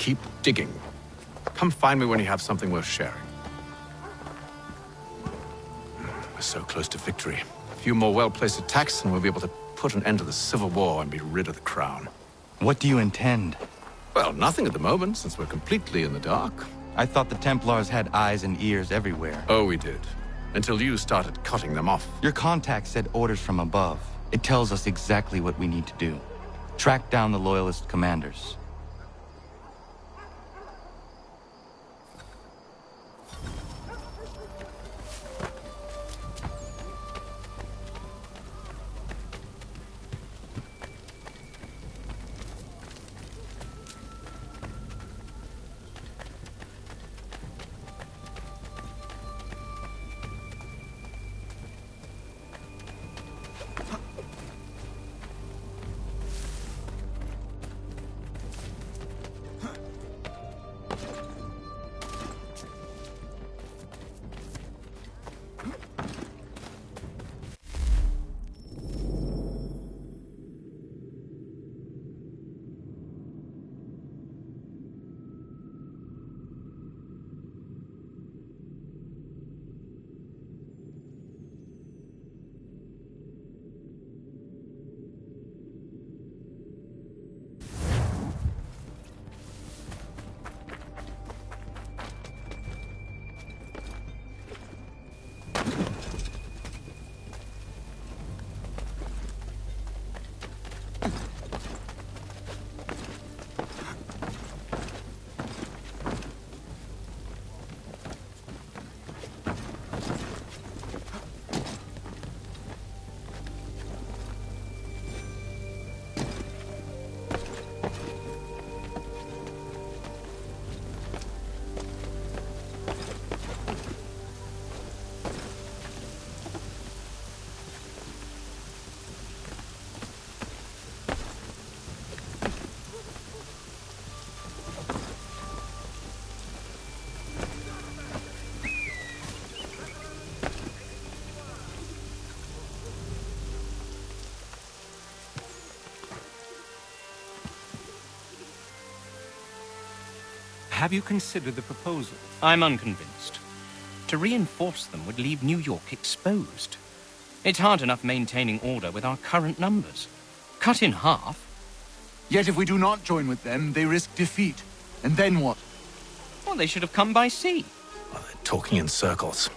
keep digging. Come find me when you have something worth sharing. We're so close to victory. A few more well-placed attacks and we'll be able to put an end to the Civil War and be rid of the crown. What do you intend? Well, nothing at the moment, since we're completely in the dark. I thought the Templars had eyes and ears everywhere. Oh, we did. Until you started cutting them off. Your contact said orders from above. It tells us exactly what we need to do. Track down the Loyalist commanders. Have you considered the proposal? I'm unconvinced. To reinforce them would leave New York exposed. It's hard enough maintaining order with our current numbers. Cut in half. Yet if we do not join with them, they risk defeat. And then what? Well, they should have come by sea. Well, they're talking in circles.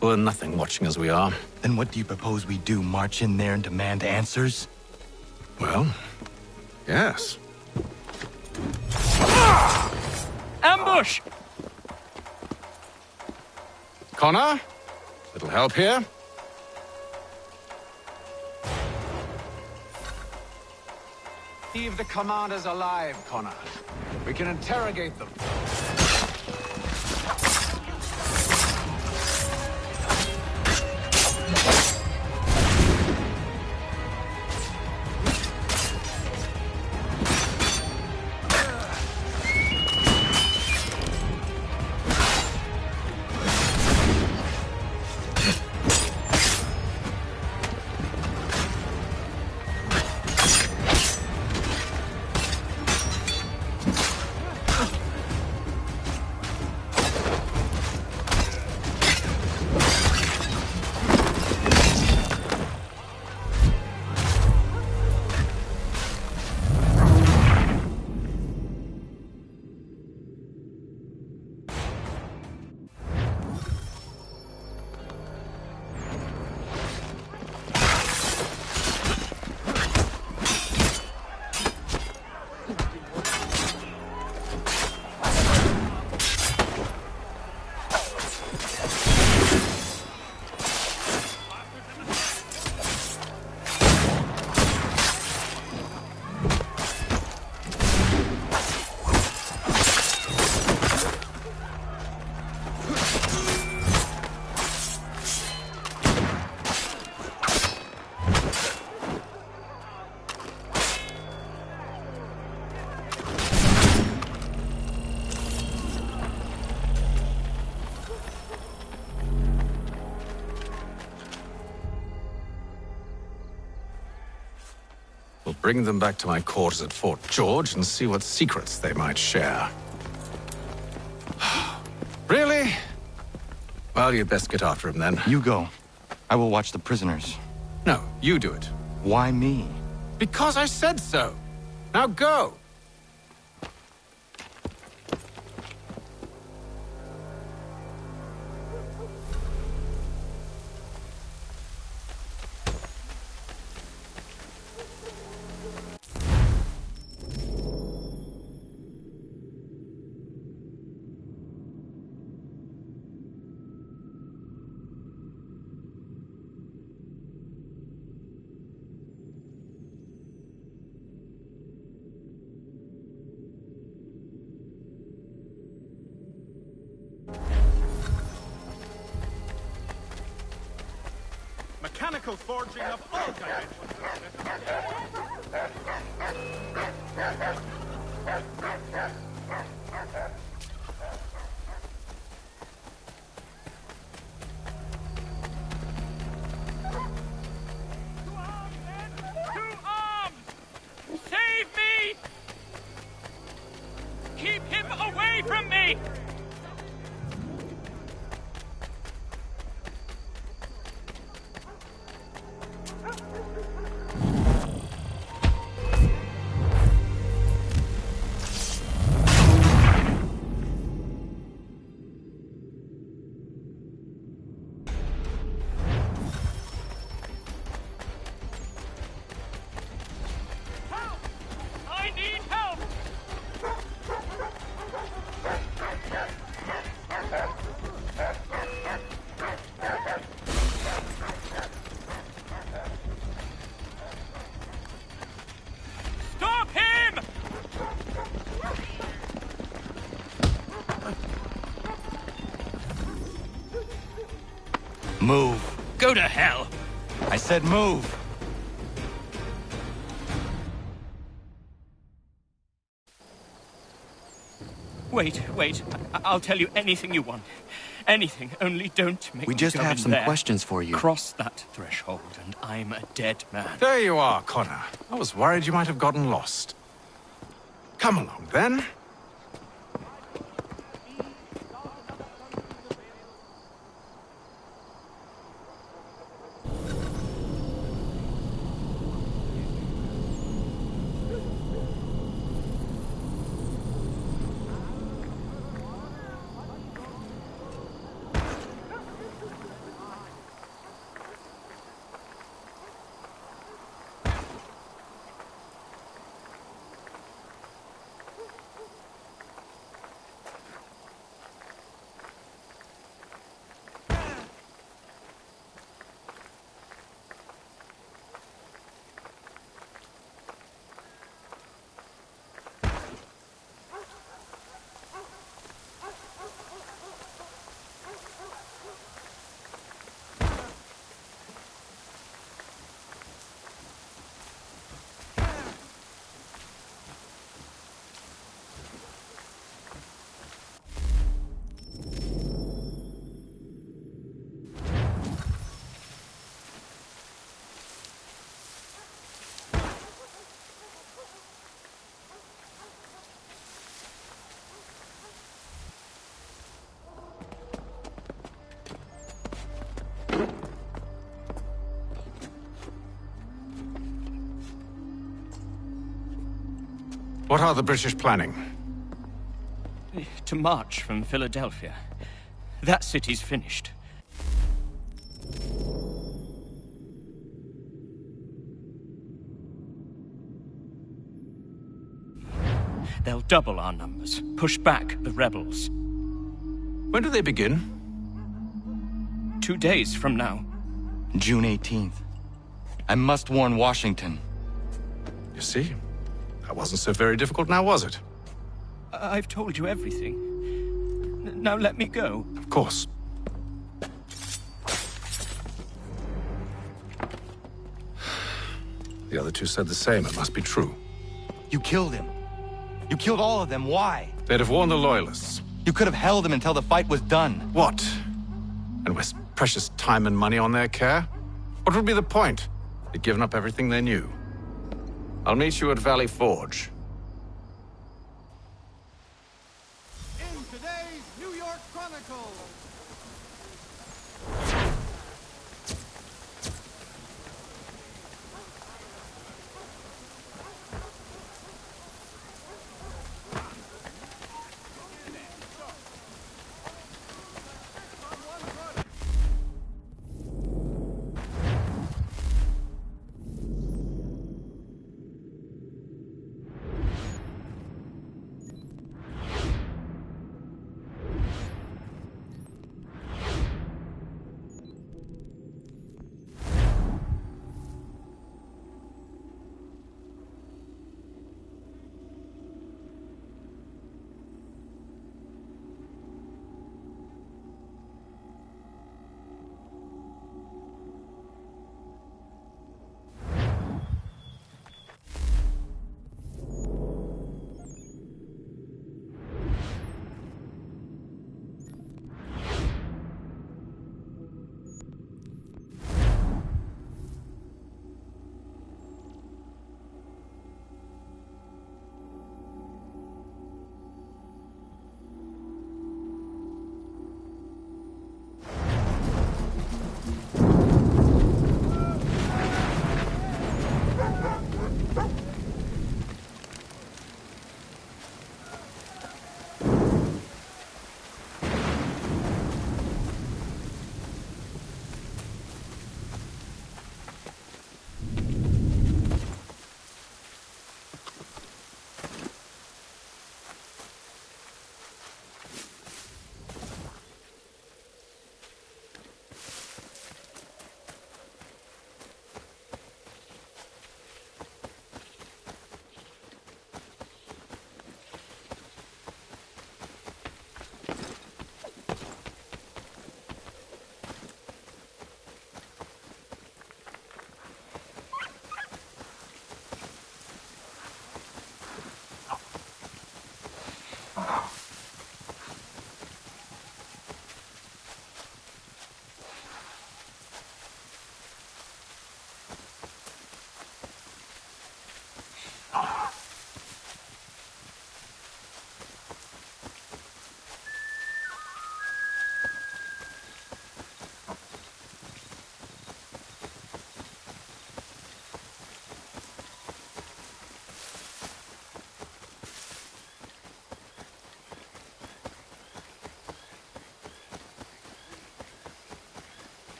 We're nothing watching as we are. Then what do you propose we do? March in there and demand answers? Well, yes. Ambush! Connor? Little help here? Leave the commanders alive, Connor. We can interrogate them. Bring them back to my quarters at Fort George and see what secrets they might share. Really? Well, you'd best get after him then. You go. I will watch the prisoners. No, you do it. Why me? Because I said so. Now go! Mechanical forging of all dimensions. To arms! Save me! Keep him away from me! I need help! Stop him! Move. Go to hell! I said move. Wait. I'll tell you anything you want. Anything, only don't make We me just go have in some there. questions for you. Cross that threshold, and I'm a dead man. There you are, Connor. I was worried you might have gotten lost. Come along, then. What are the British planning? To march from Philadelphia. That city's finished. They'll double our numbers, push back the rebels. When do they begin? 2 days from now. June 18th. I must warn Washington. You see? That wasn't so very difficult now, was it? I've told you everything. Now let me go. Of course. The other two said the same. It must be true. You killed him. You killed all of them. Why? They'd have warned the Loyalists. You could have held him until the fight was done. What? And waste precious time and money on their care? What would be the point? They'd given up everything they knew. I'll meet you at Valley Forge. In today's New York Chronicle.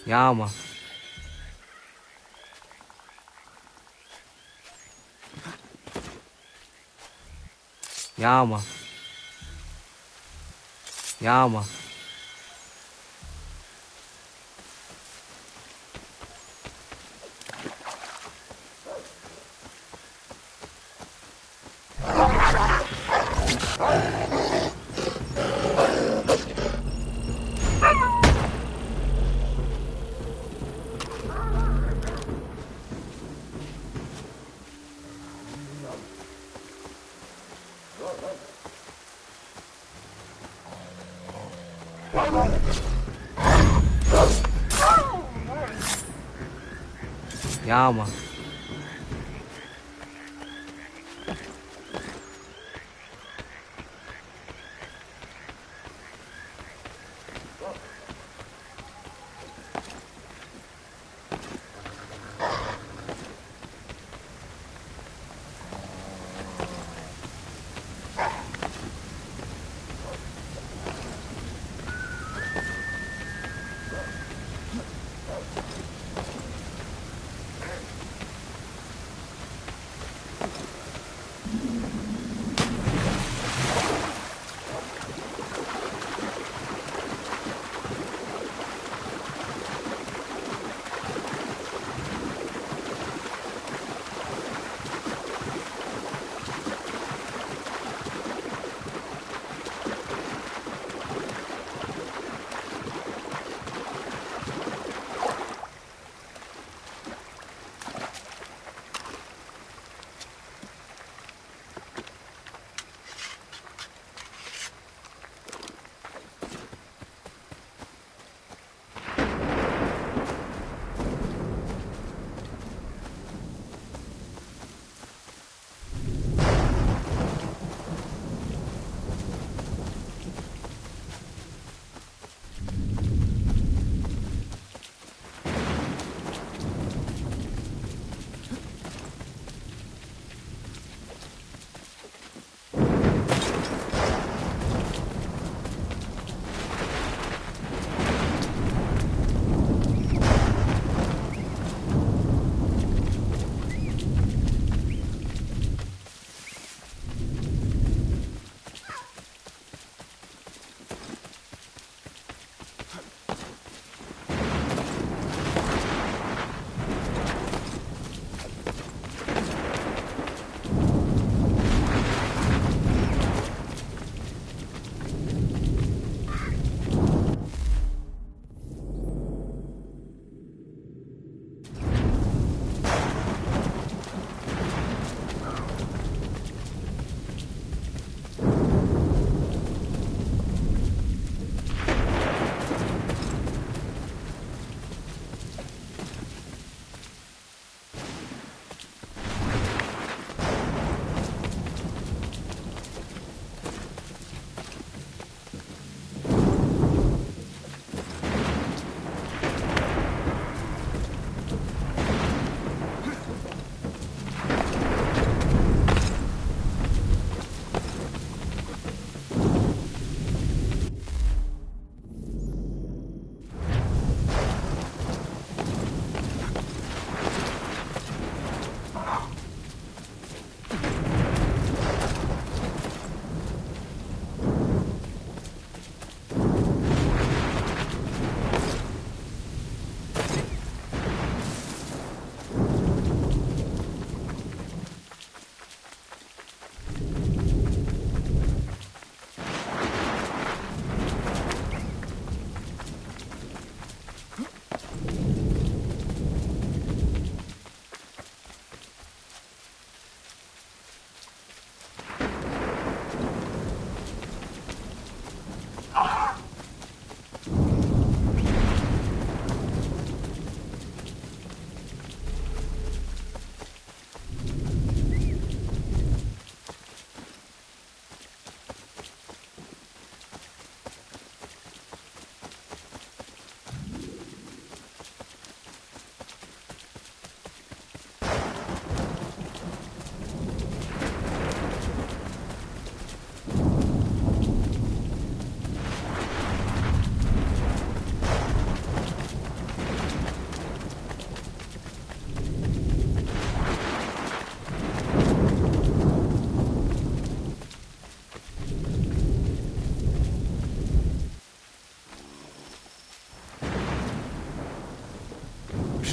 Ja, man. Ja, man. Ja, man. Ja, man.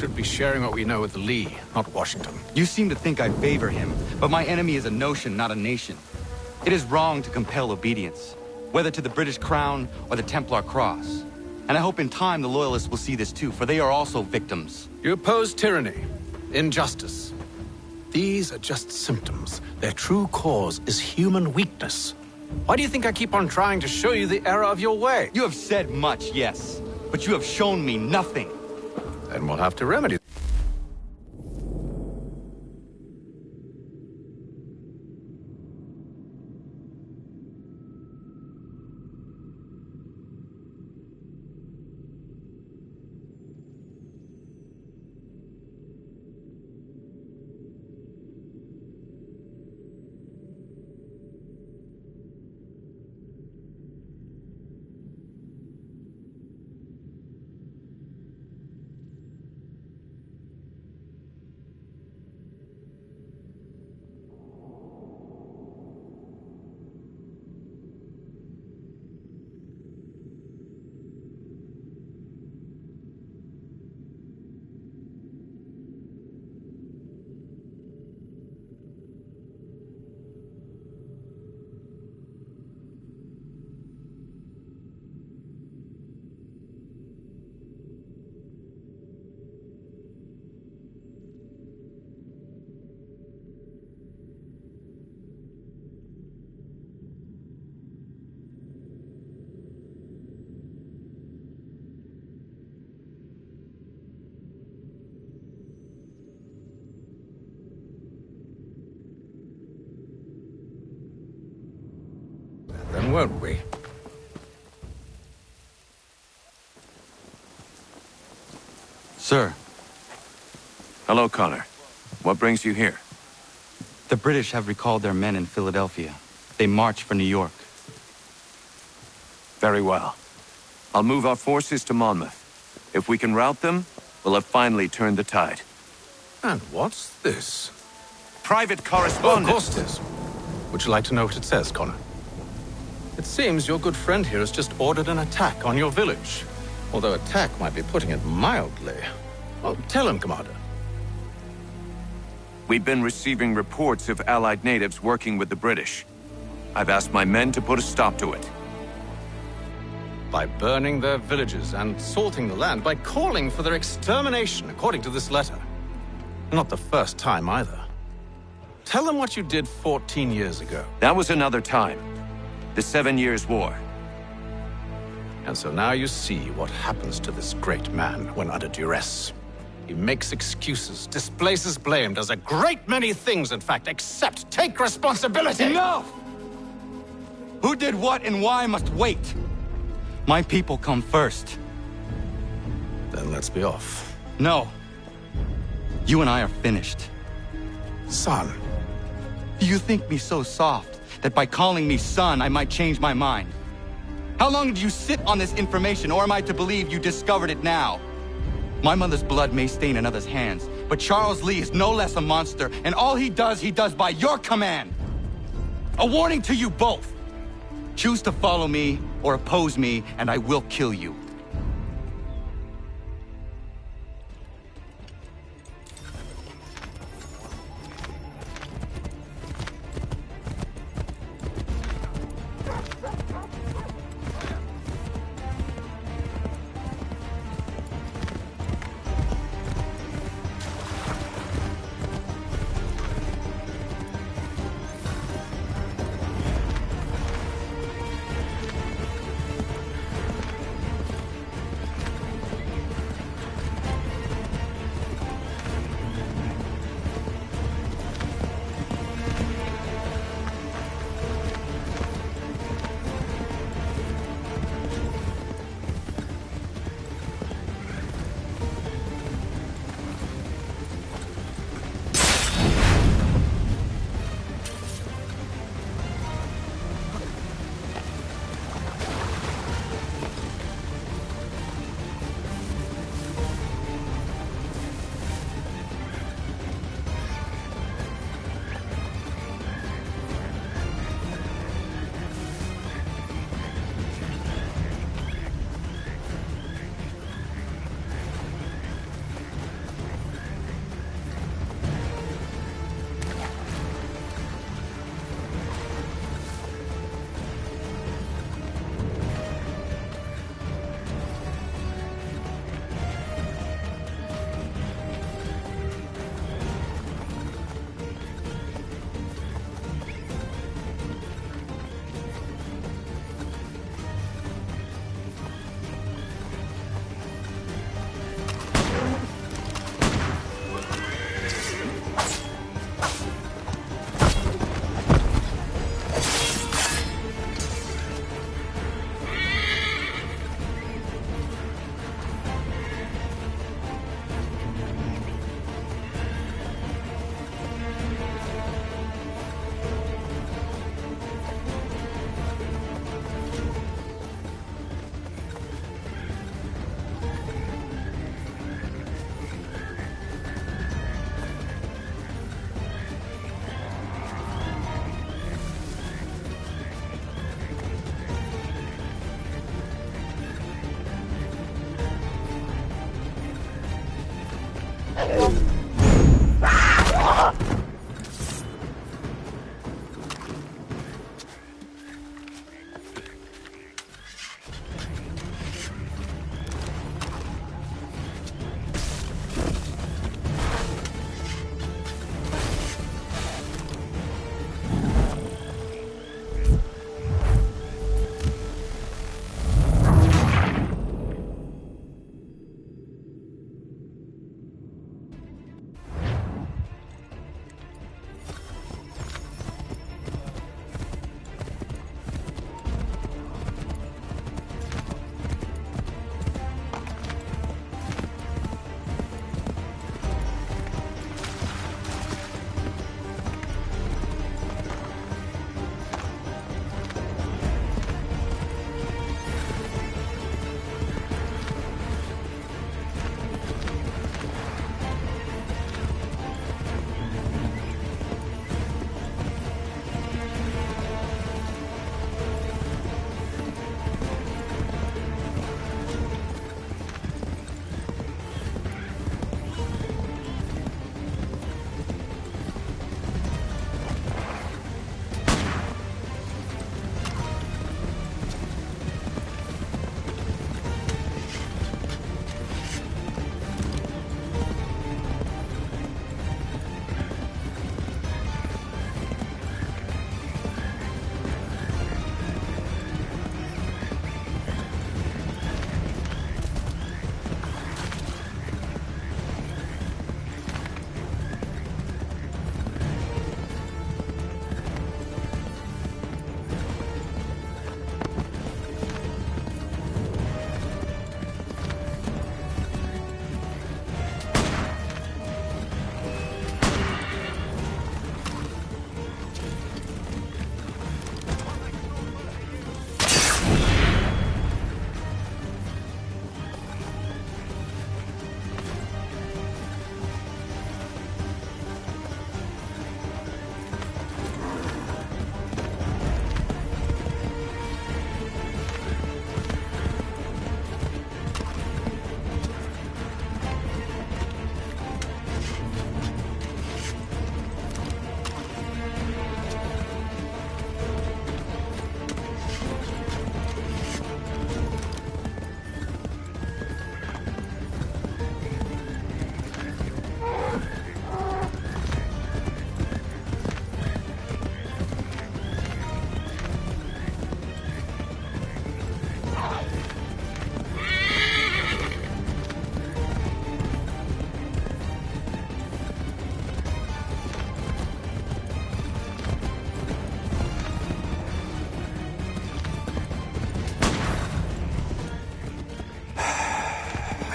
should be sharing what we know with Lee, not Washington. You seem to think I favor him, but my enemy is a notion, not a nation. It is wrong to compel obedience, whether to the British Crown or the Templar Cross. And I hope in time the Loyalists will see this too, for they are also victims. You oppose tyranny, injustice. These are just symptoms. Their true cause is human weakness. Why do you think I keep on trying to show you the error of your way? You have said much, yes, but you have shown me nothing. Then we'll have to remedy. Then won't we? Sir, Hello, Connor. What brings you here? the British have recalled their men in Philadelphia. They march for New York. Very well. I'll move our forces to Monmouth. If we can rout them, we'll have finally turned the tide. And what's this? Private Oh, of correspondence! course it is. Would you like to know what it says, Connor? It seems your good friend here has just ordered an attack on your village. Although attack might be putting it mildly. Well, tell him, Commander. We've been receiving reports of Allied natives working with the British. I've asked my men to put a stop to it. By burning their villages and salting the land, by calling for their extermination, according to this letter. Not the first time, either. Tell them what you did 14 years ago. That was another time. The 7 Years' War. And so now you see what happens to this great man when under duress. He makes excuses, displaces blame, does a great many things, in fact, except take responsibility! Enough! Who did what and why must wait. My people come first. Then let's be off. No. You and I are finished. Son. Do you think me so soft that by calling me son, I might change my mind? How long did you sit on this information, or am I to believe you discovered it now? My mother's blood may stain another's hands, but Charles Lee is no less a monster, and all he does by your command. A warning to you both. Choose to follow me or oppose me, and I will kill you.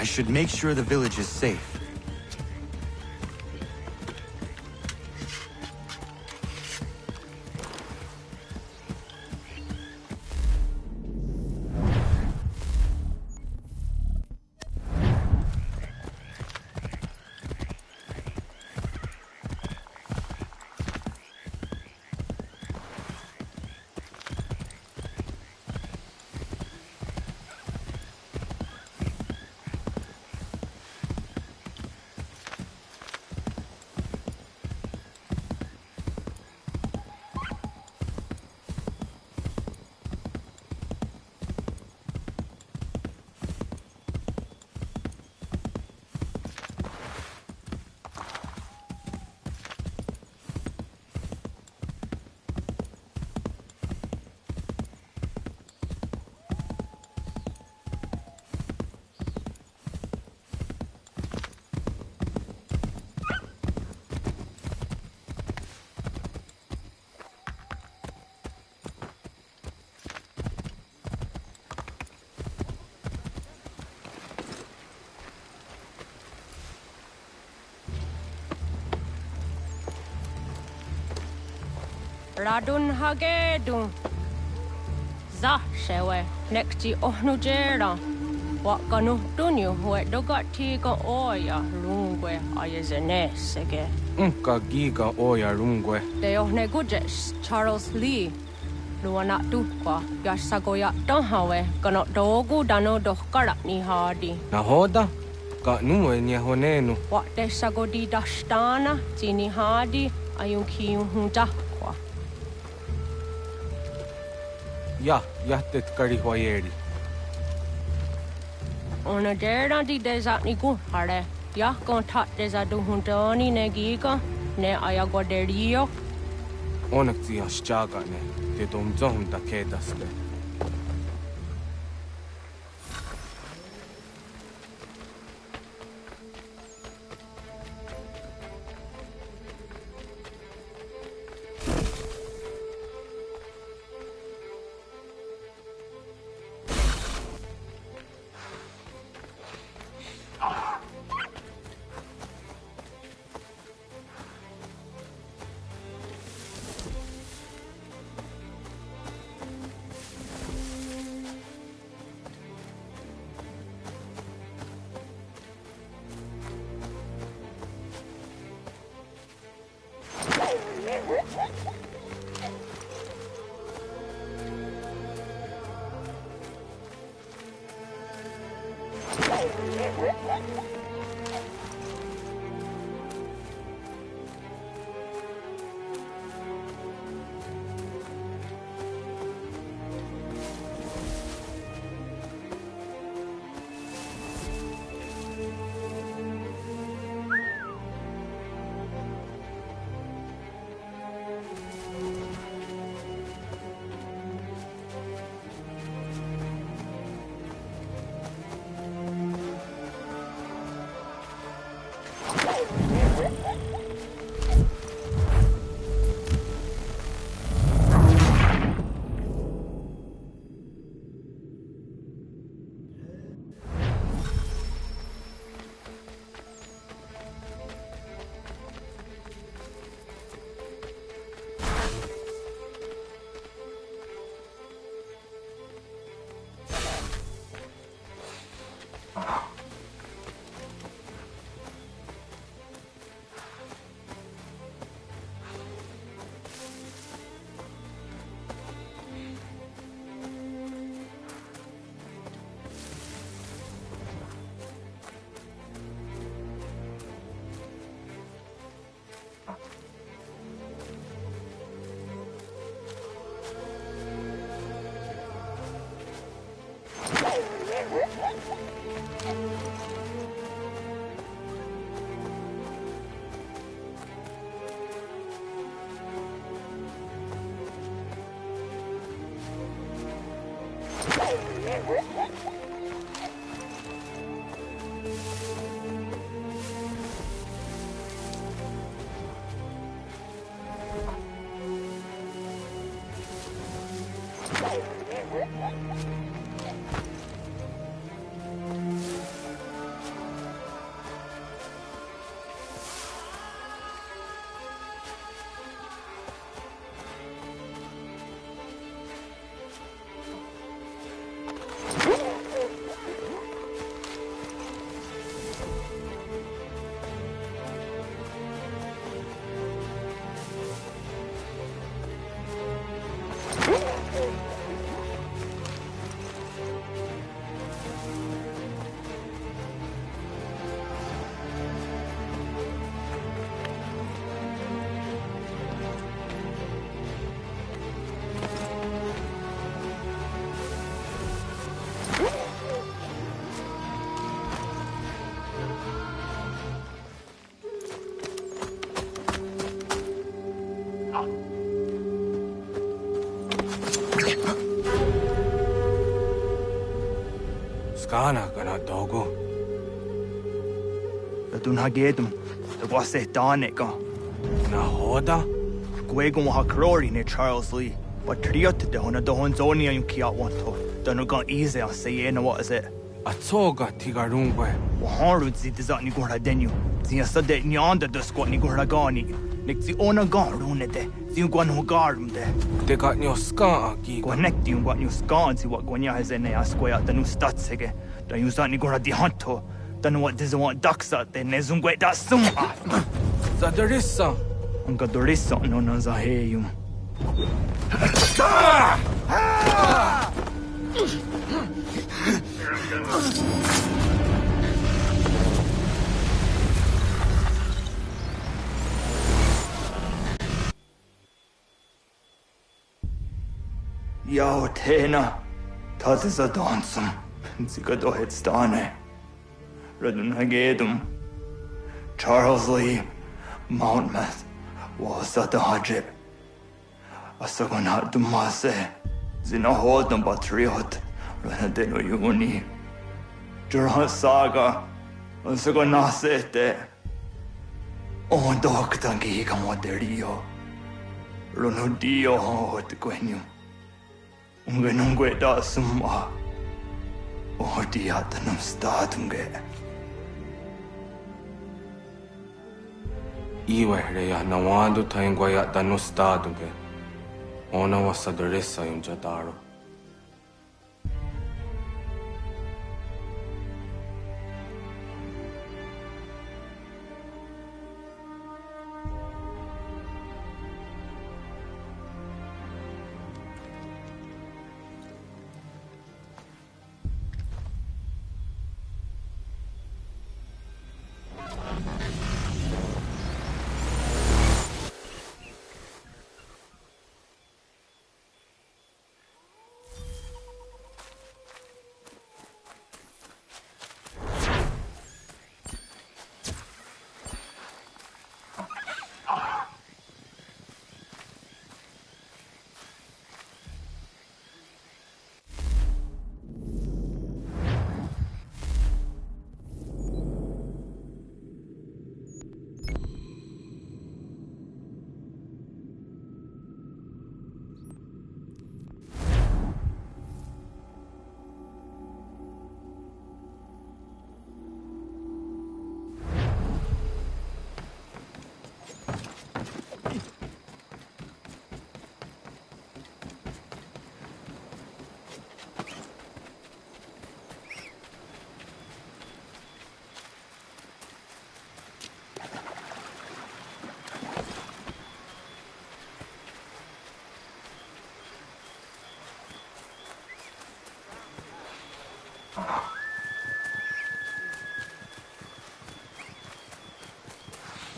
I should make sure the village is safe. Radun hagedun. Za shewe nekti ohnujera. Wakanu dunyu we dogati ga oya lungwe ayezene sege. Unka giga oya rungwe. De ohne gujes Charles Lee. Luana tukwa yasagoya donhawe kanot dogu dano dohkara ni hadi. Nahoda? Ka nuwe nya honenu. Wa te sagodi dashtana, tini hadi, ayun kiun hunta kwa. Ja, jättet kari hoyeri. Ona dera di desa ni ku hare. Ya kon tat desa du huntani ne giga, ne ayagoderio. Onak tia shaga ne. Te dom zom da kedasle. Skana kana dogo. Tun hagedum, the wase danica. Na hoda? Guegon ha crori ne Charles Lee. But triot the hona the honzonia you kia wanto. Donugon easy on say what is it? Atsoga tigarungwe. Waharu zitizani gora denu. Zia sade nyanda the squat ni gora gani. Nixi ona garunete. Ziuguan hugarum de. They got no ska gi. Connect you what you scan see what Gwanya has in a square the new stats again. Don't use that nigora di hunto. Don't know what doesn't want ducks out there. Nezungwe that soon. Zadarissa. Unga dorissa no nazaheyum. Yao Tena, Tazisa Donsum, Zigado Headstane, Radunagedum, Charles Lee, Mountmouth, Wasadajib, Asagonat Dumase, Zinahodum Patriot, Ranadeno Uni, Jurah Saga, Asagonasete, On Doctangi Camoderio, Ronudio Hotquenu, Ungenungue da Summa, Odiatanum Statunge. Iwe reya nawando taingwaya danustadunge. Ona wasadresa yunjadaro.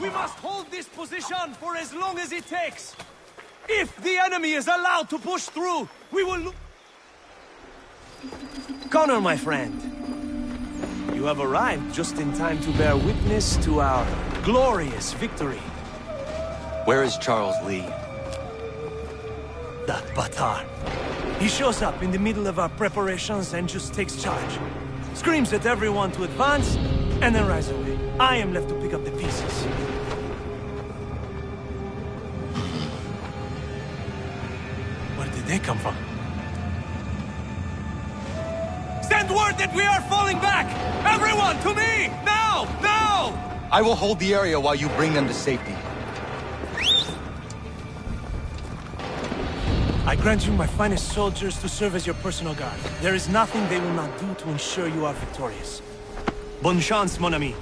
We must hold this position for as long as it takes. If the enemy is allowed to push through, we will... Connor, my friend. You have arrived just in time to bear witness to our glorious victory. Where is Charles Lee? That Batar. He shows up in the middle of our preparations and just takes charge. Screams at everyone to advance, and then rides away. I am left to pick up the pieces. Where did they come from? Send word that we are falling back! Everyone, to me! Now! Now! I will hold the area while you bring them to safety. I grant you my finest soldiers to serve as your personal guard. There is nothing they will not do to ensure you are victorious. Bonne chance, mon ami.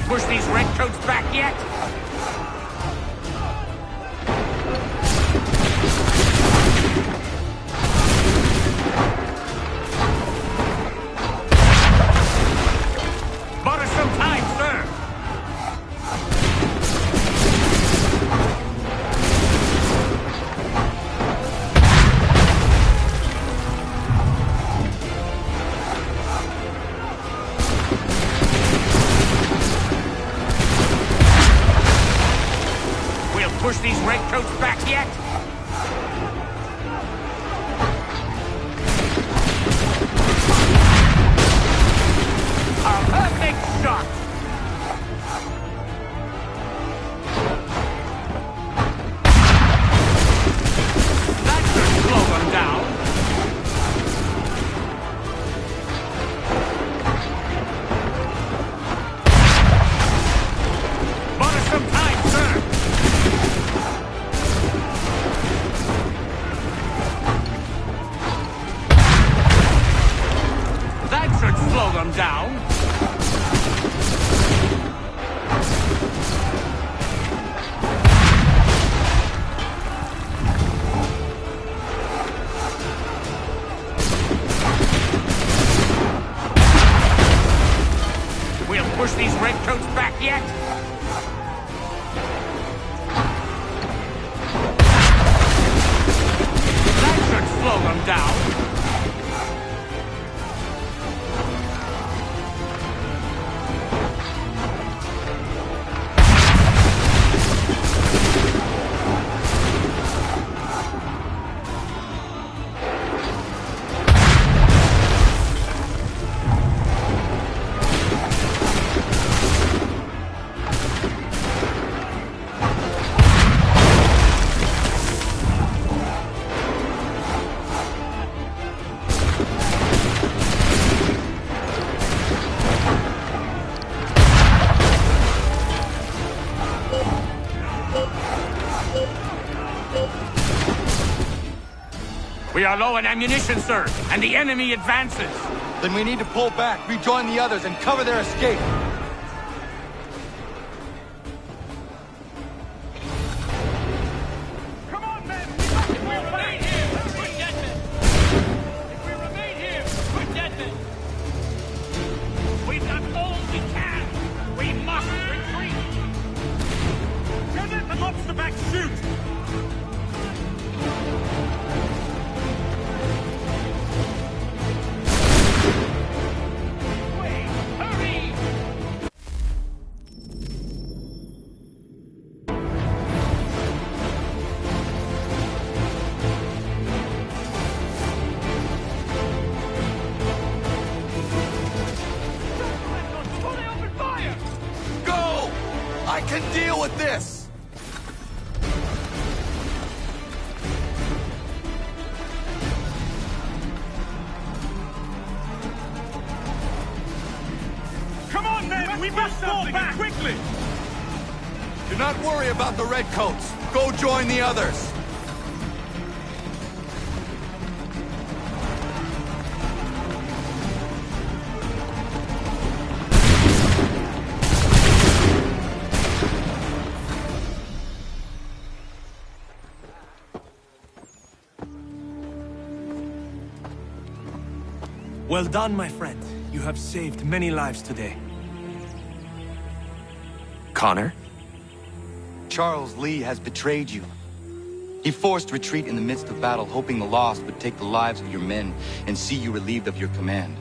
Push these redcoats back yet? Bought us some time, sir. Push these redcoats back yet? A perfect shot! That should slow them down. That should slow them down. We'll push these redcoats back yet? That should slow them down. We are low on ammunition, sir, and the enemy advances. Then we need to pull back, rejoin the others, and cover their escape. Come on, men! If we remain here, we're dead men! If we remain here, we're dead men! We've done all we can! We must retreat! Don't let the lobster back shoot! I can deal with this! Come on, men! We must fall back! Quickly! Do not worry about the redcoats. Go join the others. Well done, my friend. You have saved many lives today. Connor? Charles Lee has betrayed you. He forced retreat in the midst of battle, hoping the loss would take the lives of your men and see you relieved of your command.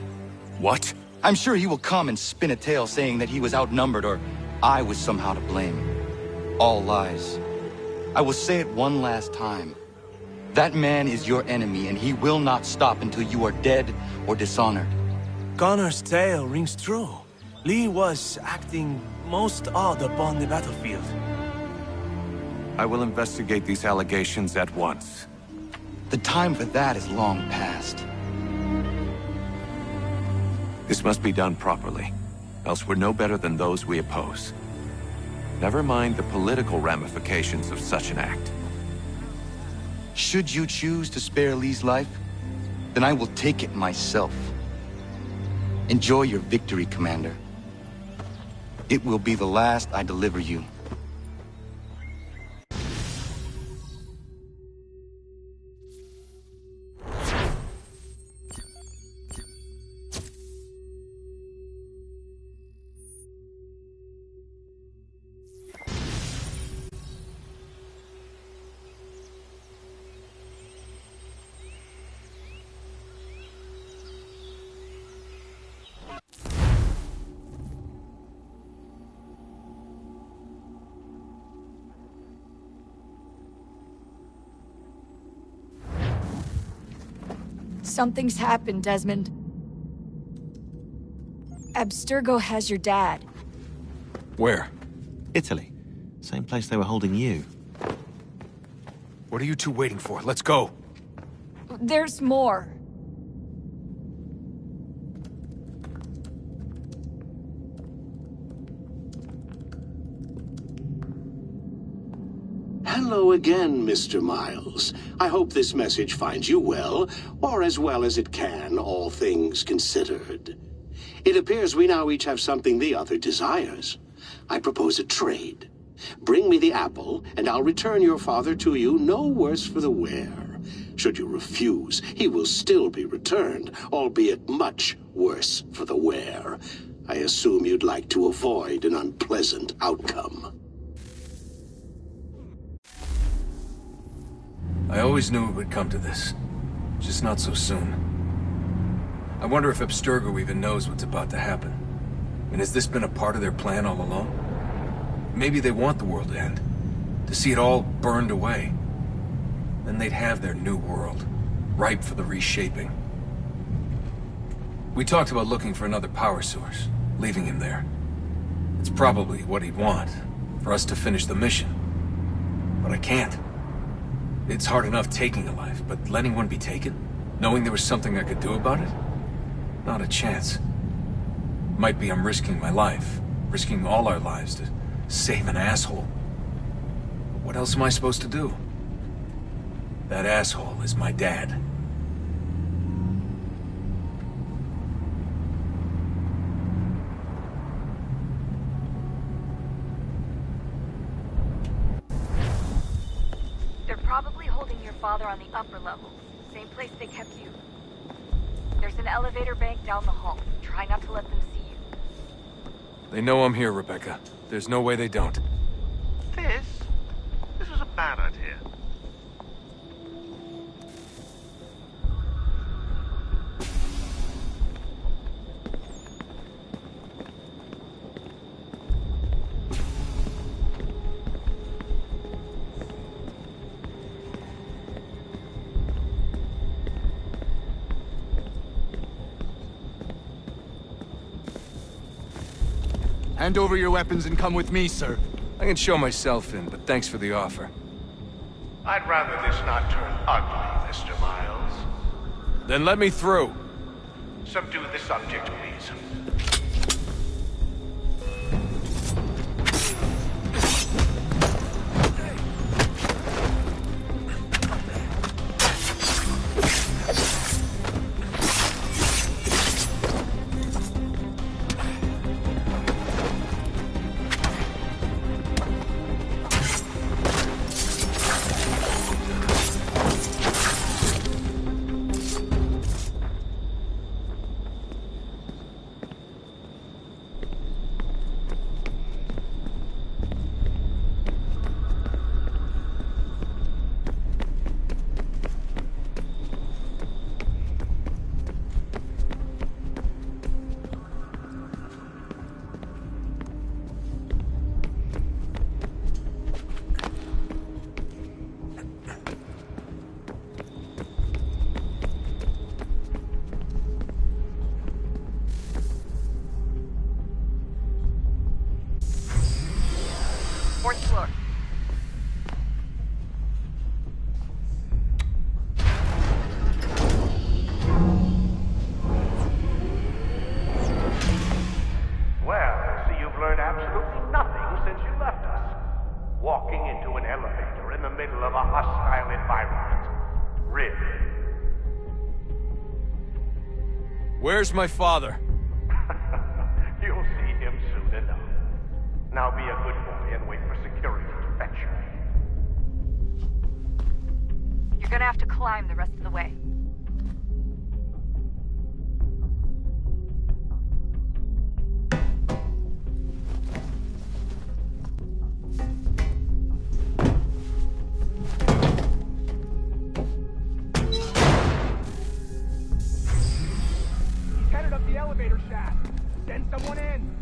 What? I'm sure he will come and spin a tale saying that he was outnumbered or I was somehow to blame. All lies. I will say it one last time. That man is your enemy, and he will not stop until you are dead or dishonored. Connor's tale rings true. Lee was acting most odd upon the battlefield. I will investigate these allegations at once. The time for that is long past. This must be done properly, else we're no better than those we oppose. Never mind the political ramifications of such an act. Should you choose to spare Lee's life, then I will take it myself. Enjoy your victory, Commander. It will be the last I deliver you. Something's happened, Desmond. Abstergo has your dad. Where? Italy. Same place they were holding you. What are you two waiting for? Let's go. There's more. Hello again, Mr. Miles. I hope this message finds you well, or as well as it can, all things considered. It appears we now each have something the other desires. I propose a trade. Bring me the apple, and I'll return your father to you no worse for the wear. Should you refuse, he will still be returned, albeit much worse for the wear. I assume you'd like to avoid an unpleasant outcome. I always knew it would come to this. Just not so soon. I wonder if Abstergo even knows what's about to happen. And has this been a part of their plan all along? Maybe they want the world to end. To see it all burned away. Then they'd have their new world, ripe for the reshaping. We talked about looking for another power source, leaving him there. It's probably what he'd want, for us to finish the mission. But I can't. It's hard enough taking a life, but letting one be taken? Knowing there was something I could do about it? Not a chance. Might be I'm risking my life, risking all our lives to save an asshole. But what else am I supposed to do? That asshole is my dad. They're probably holding your father on the upper levels. Same place they kept you. There's an elevator bank down the hall. Try not to let them see you. They know I'm here, Rebecca. There's no way they don't. This is a bad idea. Hand over your weapons and come with me, sir. I can show myself in, but thanks for the offer. I'd rather this not turn ugly, Mr. Miles. Then let me through. Subdue the subject, please. Fourth floor. Well, I see you've learned absolutely nothing since you left us. Walking into an elevator in the middle of a hostile environment. Really? Where's my father? You'll see him soon enough. Now be a good boy and wait for security to fetch you. You're gonna have to climb the rest of the way. He's headed up the elevator shaft. Send someone in.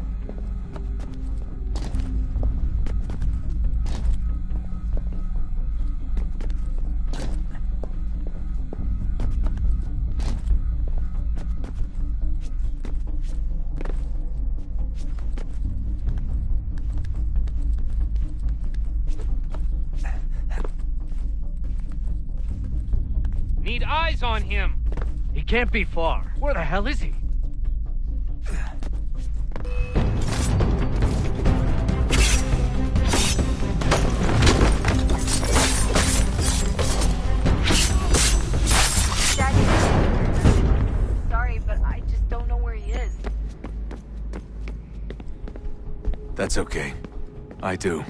Need eyes on him. He can't be far. Where the hell is he? Sorry, but I just don't know where he is. That's okay. I do.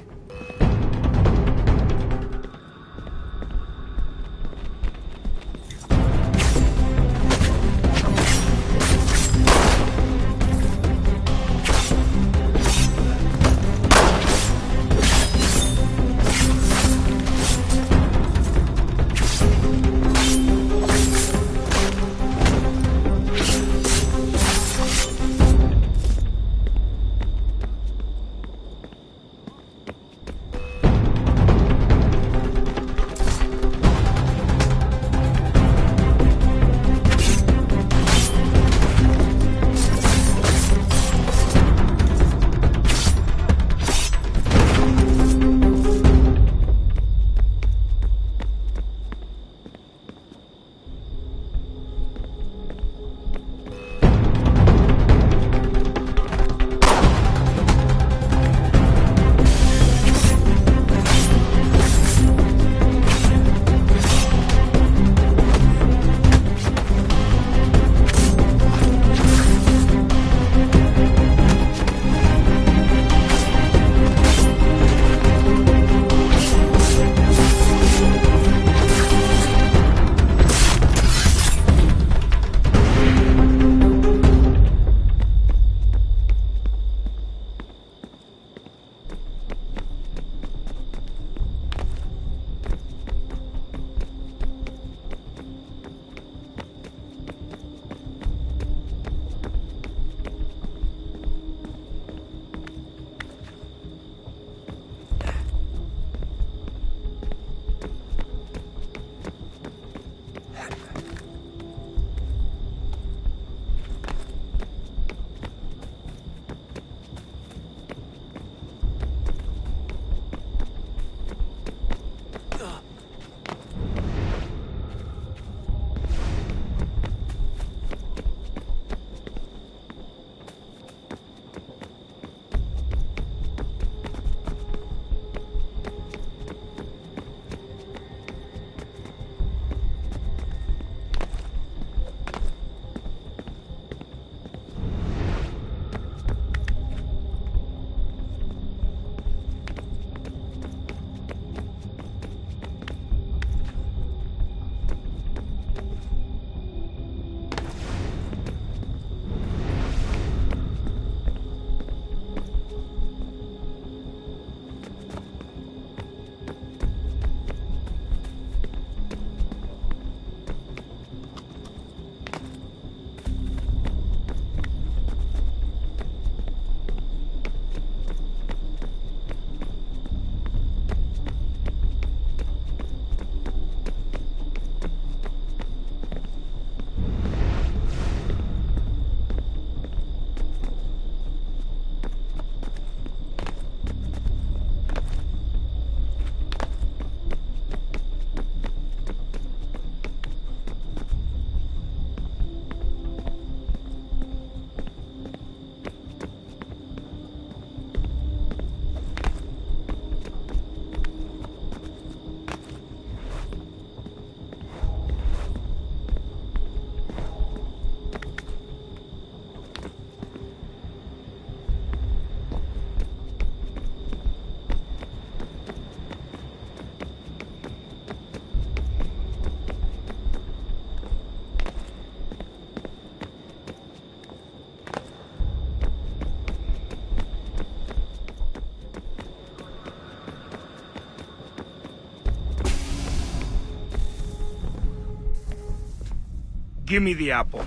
Give me the apple.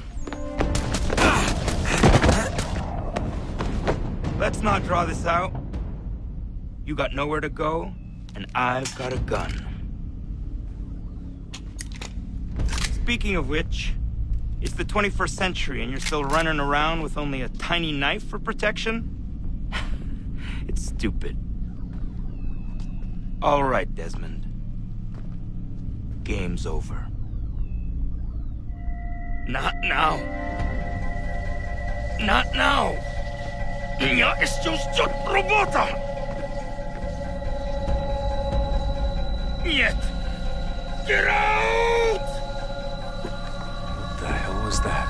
Let's not draw this out. You got nowhere to go, and I've got a gun. Speaking of which, it's the 21st century and you're still running around with only a tiny knife for protection? It's stupid. All right, Desmond. Game's over. Not now. Not now. Я еще ждет работа. Нет. Get out! What the hell was that?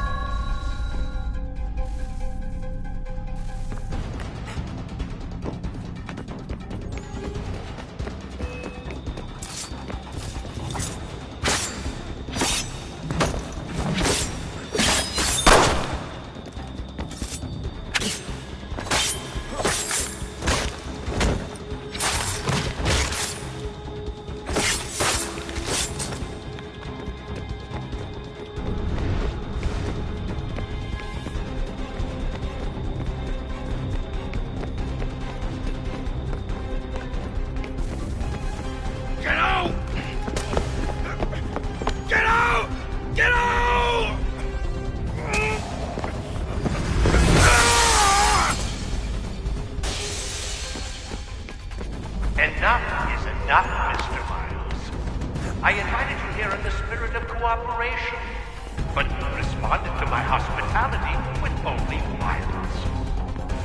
enough, Mr. Miles. I invited you here in the spirit of cooperation, but you responded to my hospitality with only violence.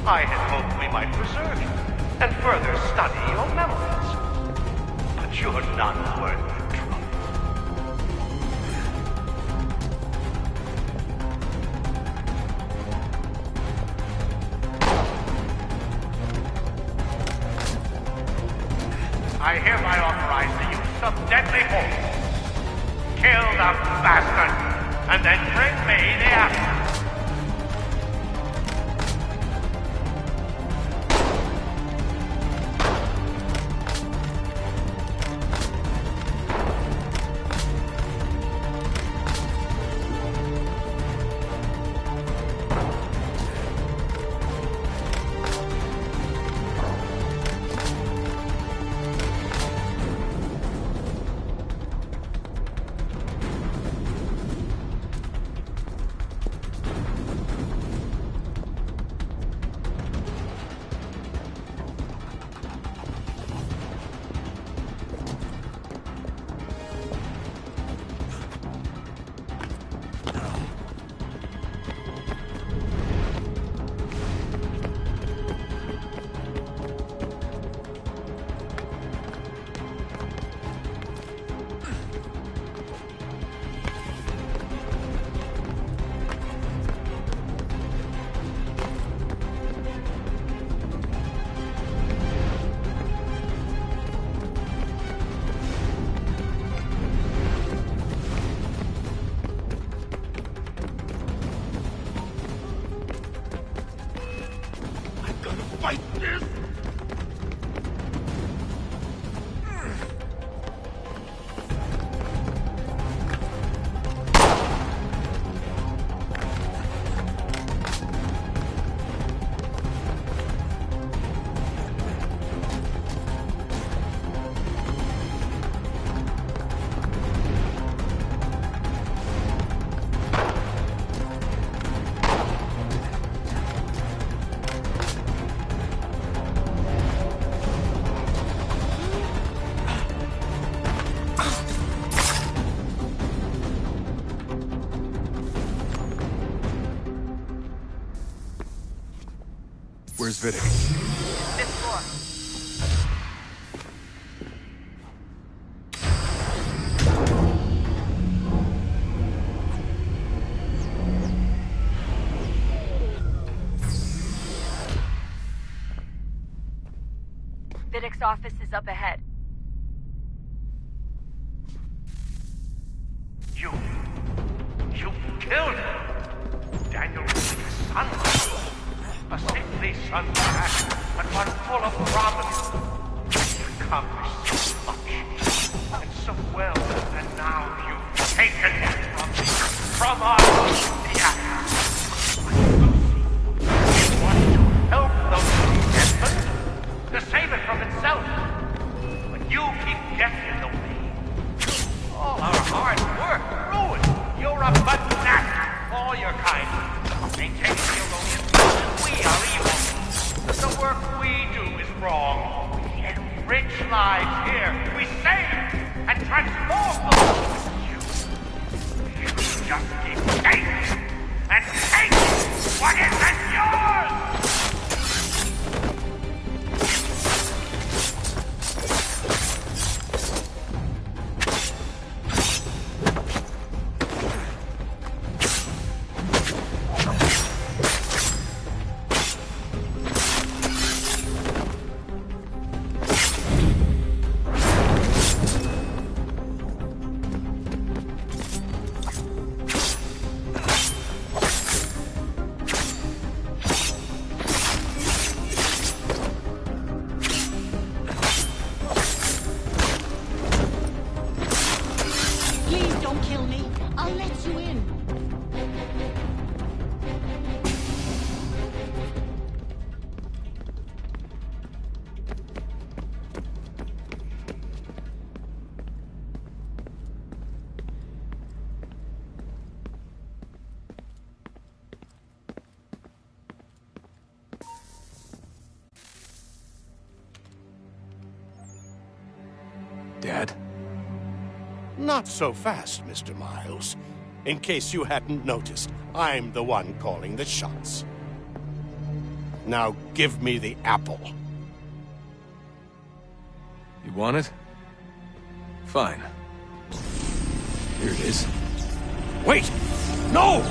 I had hoped we might preserve you and further study your memories. But you're not worth the trouble. I hereby authorize the use of deadly force. Kill the bastard, and then bring me the apple. Where's Vidic? Fifth floor. Vidic's office is up ahead. You killed him. Daniel Vidic's son. A sickly son, perhaps, but one full of promise. You've accomplished so much, and so well, and now you've taken it from us, the actors. You want to help those Desmond, to save it from itself, but you keep getting in the way. All our hard work ruined. You're a banana, all your kind. Maintaining the erroneous. We are evil. The work we do is wrong. We enrich lives here. We save and transform them. You just keep taking and taking what isn't yours! Not so fast, Mr. Miles. In case you hadn't noticed, I'm the one calling the shots. Now give me the apple. You want it? Fine. Here it is. Wait! No!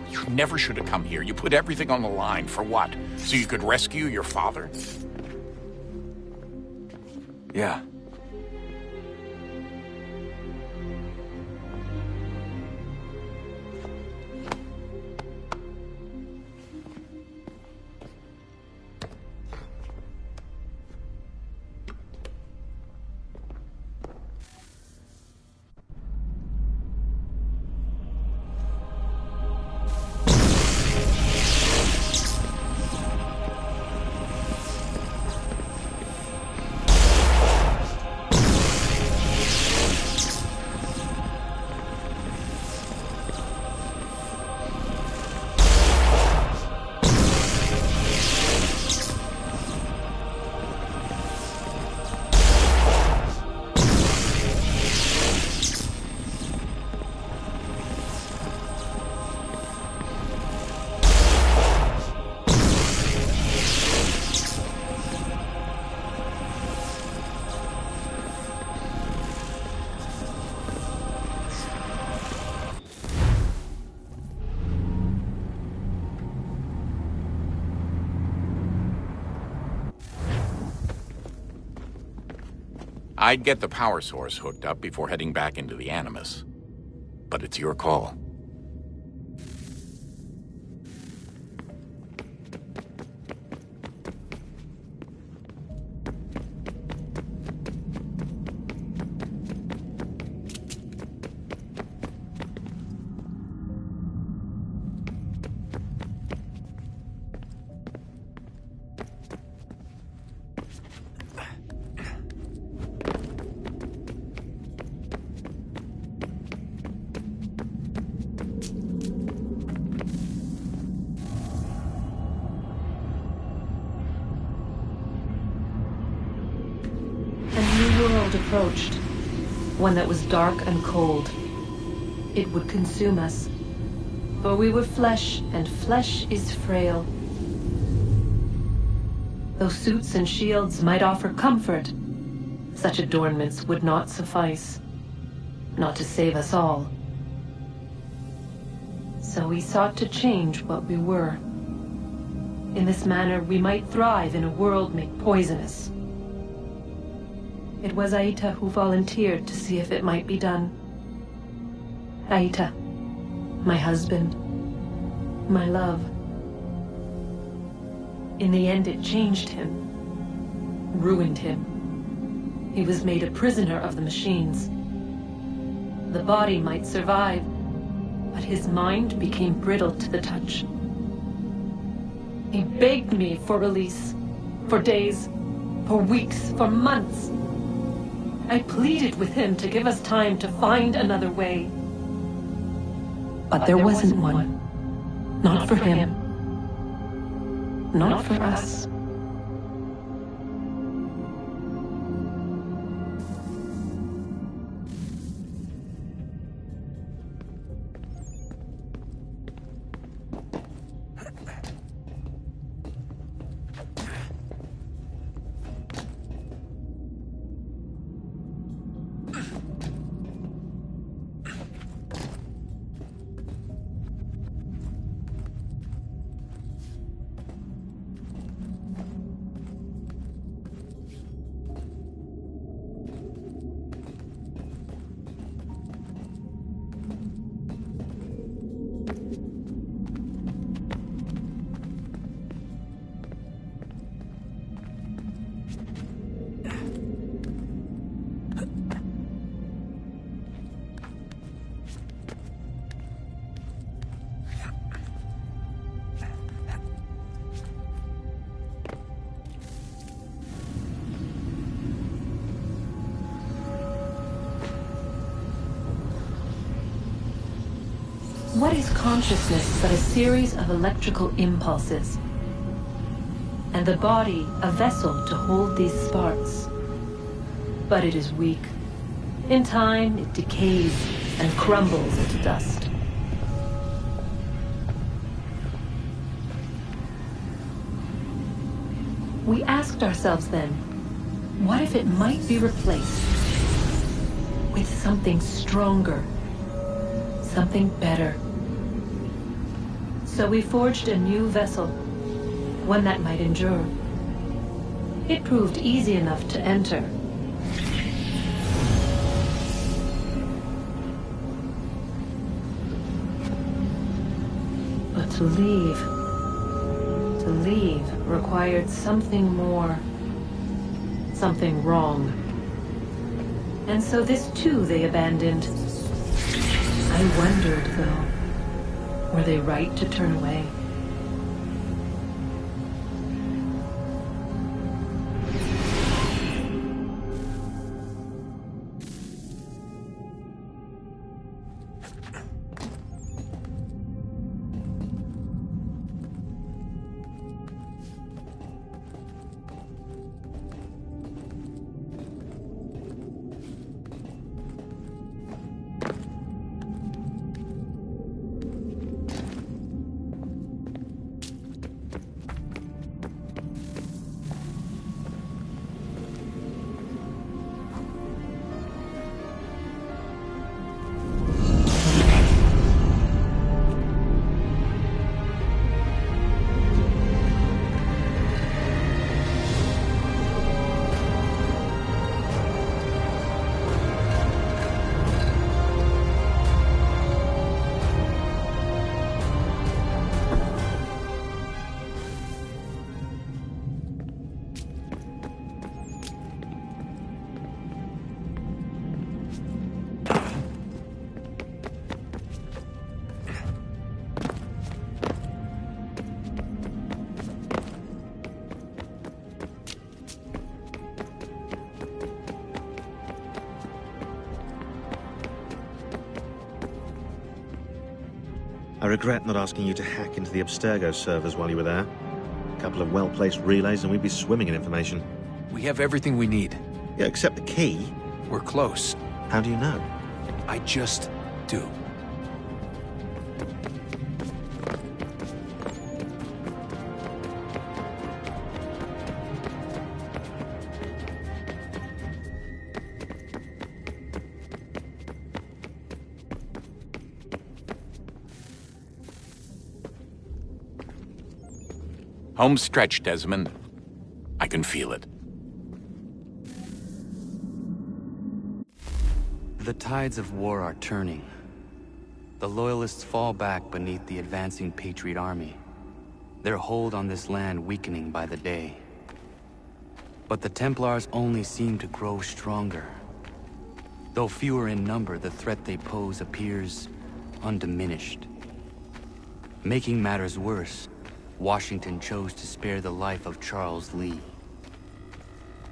You never should have come here. You put everything on the line. For what? So you could rescue your father? Yeah. I'd get the power source hooked up before heading back into the Animus. But it's your call. Approached, one that was dark and cold. It would consume us, for we were flesh, and flesh is frail. Though suits and shields might offer comfort, such adornments would not suffice, not to save us all. So we sought to change what we were. In this manner, we might thrive in a world made poisonous. It was Aita who volunteered to see if it might be done. Aita, my husband, my love. In the end, it changed him, ruined him. He was made a prisoner of the machines. The body might survive, but his mind became brittle to the touch. He begged me for release, for days, for weeks, for months. I pleaded with him to give us time to find another way. But there wasn't one. Not for him. Not for us. What is consciousness but a series of electrical impulses? And the body a vessel to hold these sparks. But it is weak. In time, it decays and crumbles into dust. We asked ourselves then, what if it might be replaced with something stronger, something better? So we forged a new vessel, one that might endure. It proved easy enough to enter. But to leave required something more, something wrong. And so this too they abandoned. I wondered, though, were they right to turn away? I regret not asking you to hack into the Abstergo servers while you were there. A couple of well-placed relays and we'd be swimming in information. We have everything we need. Yeah, except the key. We're close. How do you know? I just do. Home stretch, Desmond. I can feel it. The tides of war are turning. The Loyalists fall back beneath the advancing Patriot army, their hold on this land weakening by the day. But the Templars only seem to grow stronger. Though fewer in number, the threat they pose appears undiminished. Making matters worse, Washington chose to spare the life of Charles Lee.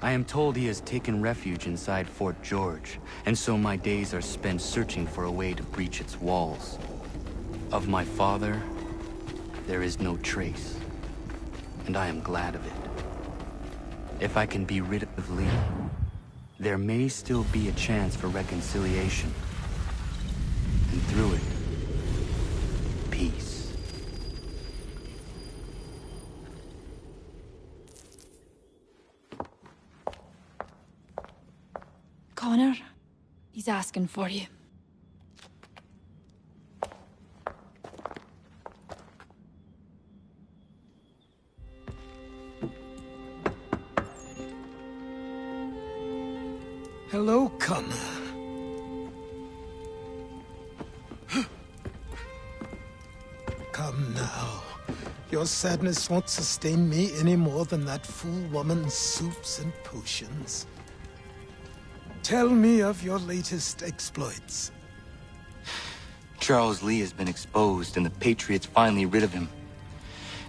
I am told he has taken refuge inside Fort George, and so my days are spent searching for a way to breach its walls. Of my father, there is no trace, and I am glad of it. If I can be rid of Lee, there may still be a chance for reconciliation. And through it, peace. Connor, he's asking for you. Hello, Connor. Come now. Your sadness won't sustain me any more than that fool woman's soups and potions. Tell me of your latest exploits. Charles Lee has been exposed, and the Patriots finally rid of him.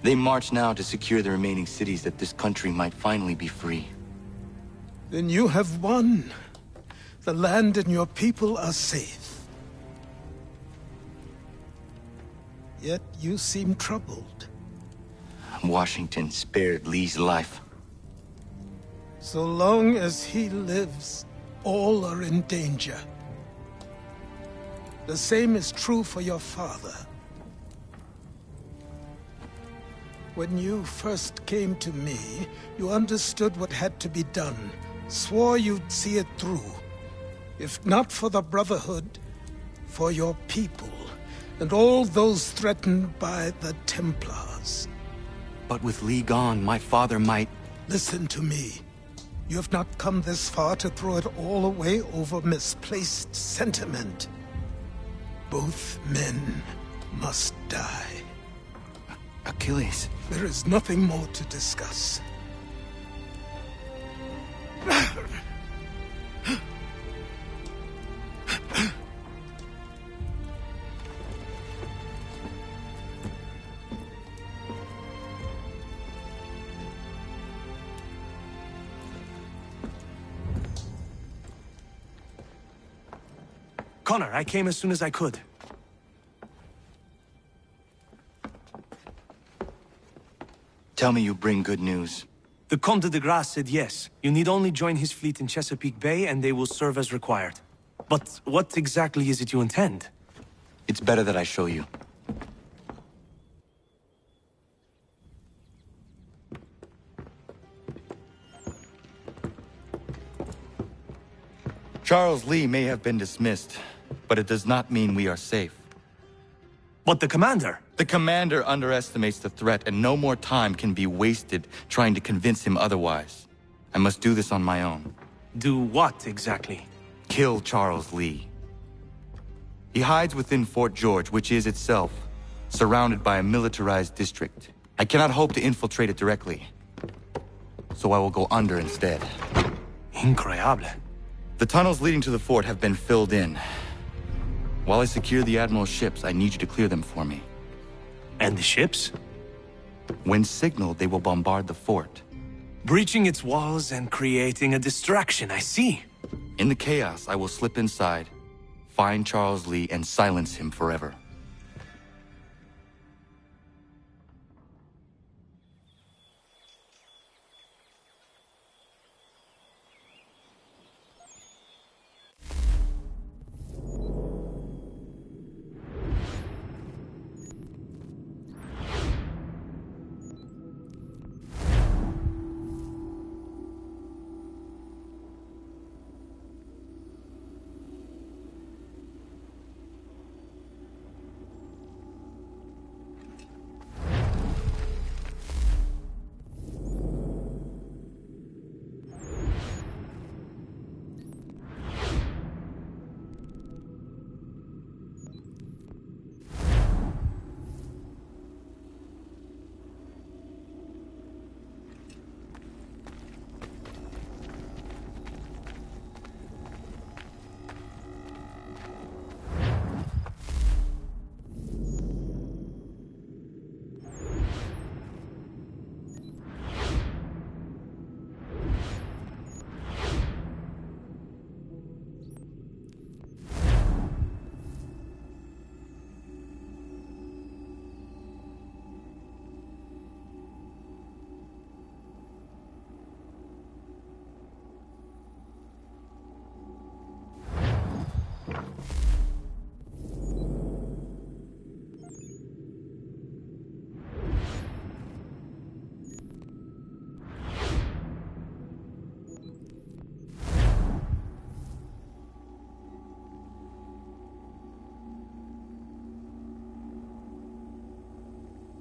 They march now to secure the remaining cities that this country might finally be free. Then you have won. The land and your people are safe. Yet you seem troubled. Washington spared Lee's life. So long as he lives, all are in danger. The same is true for your father. When you first came to me, you understood what had to be done, swore you'd see it through. If not for the Brotherhood, for your people, and all those threatened by the Templars. But with Lee gone, my father might... Listen to me. You have not come this far to throw it all away over misplaced sentiment. Both men must die. Achilles. There is nothing more to discuss. Connor, I came as soon as I could. Tell me you bring good news. The Comte de Grasse said yes. You need only join his fleet in Chesapeake Bay and they will serve as required. But what exactly is it you intend? It's better that I show you. Charles Lee may have been dismissed, but it does not mean we are safe. But the commander? The commander underestimates the threat, and no more time can be wasted trying to convince him otherwise. I must do this on my own. Do what, exactly? Kill Charles Lee. He hides within Fort George, which is itself surrounded by a militarized district. I cannot hope to infiltrate it directly, so I will go under instead. Incroyable. The tunnels leading to the fort have been filled in. While I secure the Admiral's ships, I need you to clear them for me. And the ships? When signaled, they will bombard the fort. Breaching its walls and creating a distraction, I see. In the chaos, I will slip inside, find Charles Lee, and silence him forever.